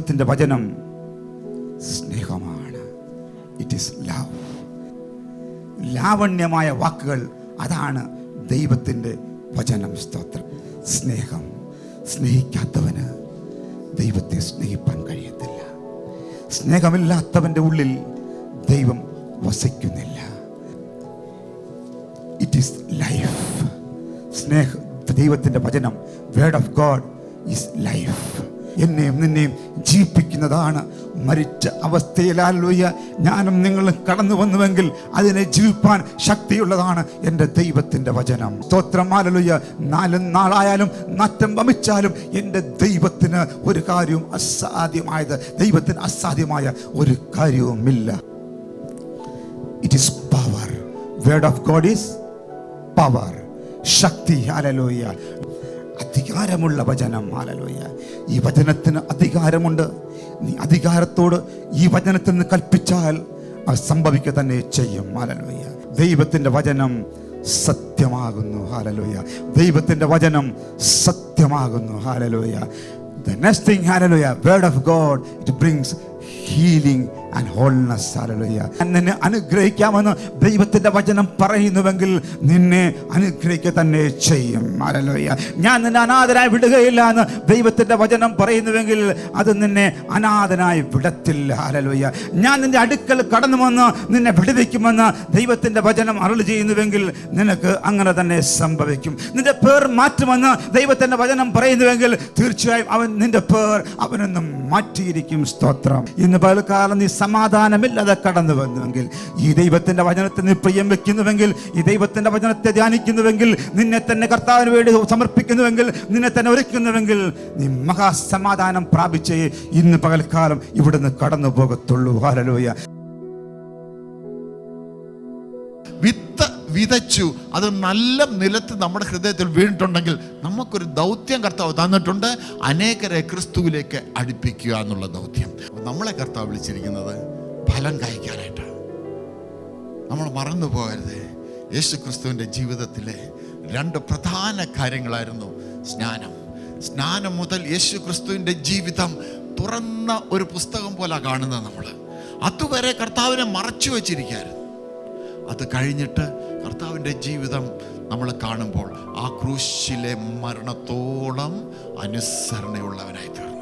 ദൈവത്തിൻ്റെ വചനം സ്നേഹമാണ്. It is love. ലാവണ്യമായ വാക്കുകൾ, അതാണ് ദൈവത്തിൻ്റെ വചനം. സ്തോത്രം. സ്നേഹം. സ്നേഹിക്കാത്തവന് ദൈവത്തെ സ്നേഹിപ്പാൻ കഴിയത്തില്ല. സ്നേഹമില്ലാത്തവൻ്റെ ഉള്ളിൽ ദൈവം വസിക്കുന്നില്ല. It is life. ദൈവത്തിൻ്റെ വചനം, word of God is life. എന്നെയും നിന്നെയും ജീവിപ്പിക്കുന്നതാണ്. മരിച്ച അവസ്ഥയിൽ ഹല്ലേലൂയ ഞാനും നിങ്ങളും കടന്നു വന്നുവെങ്കിൽ അതിനെ ജീവിപ്പാൻ ശക്തിയുള്ളതാണ് എൻ്റെ ദൈവത്തിൻ്റെ വചനം. സ്തോത്രം. ഹല്ലേലൂയ. 4 നാളായാലും നാറ്റം വമിച്ചാലും എൻ്റെ ദൈവത്തിന് ഒരു കാര്യവും ദൈവത്തിന് അസാധ്യമായ ഒരു കാര്യവുമില്ല. It is power. Word of God is power, Shakti. Hallelujah. അധികാരമുള്ള വചനം. ഹല്ലേലൂയ. ഈ വചനത്തിന് അധികാരമുണ്ട്. നീ അധികാരത്തോട് ഈ വചനത്തിൽ നിന്ന് കൽപ്പിച്ചാൽ അത് സംഭവിക്കുക തന്നെ ചെയ്യും. ഹല്ലേലൂയ. ദൈവത്തിൻ്റെ വചനം സത്യമാകുന്നു. ഹല്ലേലൂയ. ദൈവത്തിൻ്റെ വചനം സത്യമാകുന്നു. Hallelujah. The next thing, hallelujah, word of God, it brings healing and wholeness. Hallelujah. നിന്നെ അനുഗ്രഹിക്കാമെന്ന് ദൈവത്തിൻ്റെ വചനം പറയുന്നുവെങ്കിൽ നിന്നെ അനുഗ്രഹിക്കുക തന്നെ ചെയ്യും. ഹല്ലേലൂയ. ഞാൻ നിന്നെ അനാഥനായി വിടുകയില്ല എന്ന് ദൈവത്തിൻ്റെ വചനം പറയുന്നുവെങ്കിൽ അത് നിന്നെ അനാഥനായി വിടത്തില്ല. ഹല്ലേലൂയ. ഞാൻ നിന്റെ അടുക്കൽ കടന്നു വന്ന് നിന്നെ വിടുവിക്കുമെന്ന് ദൈവത്തിൻ്റെ വചനം അരുളി ചെയ്യുന്നുവെങ്കിൽ നിനക്ക് അങ്ങനെ തന്നെ സംഭവിക്കും. നിന്റെ പേർ മാറ്റുമെന്ന് ദൈവത്തിൻ്റെ വചനം പറയുന്നുവെങ്കിൽ തീർച്ചയായും അവൻ നിന്റെ പേർ അവനൊന്നും മാറ്റിയിരിക്കും. സ്തോത്രം. ഇന്ന് പകൽക്കാലം നീ സമാധാനമില്ലാതെ കടന്നു വന്നുവെങ്കിൽ, ഈ ദൈവത്തിൻ്റെ വചനത്തെ നീ പ്രിയം വെക്കുന്നുവെങ്കിൽ, ഈ ദൈവത്തിൻ്റെ വചനത്തെ ധ്യാനിക്കുന്നുവെങ്കിൽ, നിന്നെ തന്നെ കർത്താവിന് വേണ്ടി സമർപ്പിക്കുന്നുവെങ്കിൽ, നിന്നെ തന്നെ ഒരുക്കുന്നുവെങ്കിൽ നീ മഹാസമാധാനം പ്രാപിച്ചേ ഇന്ന് പകൽക്കാലം ഇവിടുന്ന് കടന്നു പോകത്തുള്ളൂ. ഹല്ലേലൂയ. വിതച്ചു, അത് നല്ല നിലത്ത് നമ്മുടെ ഹൃദയത്തിൽ വീണിട്ടുണ്ടെങ്കിൽ നമുക്കൊരു ദൗത്യം കർത്താവ് തന്നിട്ടുണ്ട്. അനേകരെ ക്രിസ്തുവിലേക്ക് അടുപ്പിക്കുക എന്നുള്ള ദൗത്യം. നമ്മളെ കർത്താവ് വിളിച്ചിരിക്കുന്നത് ഫലം കായ്ക്കാനായിട്ടാണ്. നമ്മൾ മറന്നു പോകരുത്. യേശു ക്രിസ്തുവിൻ്റെ ജീവിതത്തിലെ 2 പ്രധാന കാര്യങ്ങളായിരുന്നു സ്നാനം മുതൽ യേശു ക്രിസ്തുവിൻ്റെ ജീവിതം തുറന്ന ഒരു പുസ്തകം പോലെ കാണുന്നത്. നമ്മൾ അതുവരെ കർത്താവിനെ മറച്ചു വച്ചിരിക്കുകയായിരുന്നു. അത് കഴിഞ്ഞിട്ട് കർത്താവിൻ്റെ ജീവിതം നമ്മൾ കാണുമ്പോൾ ആ ക്രൂശിലെ മരണത്തോളം അനുസരണയുള്ളവനായി തീർന്നു.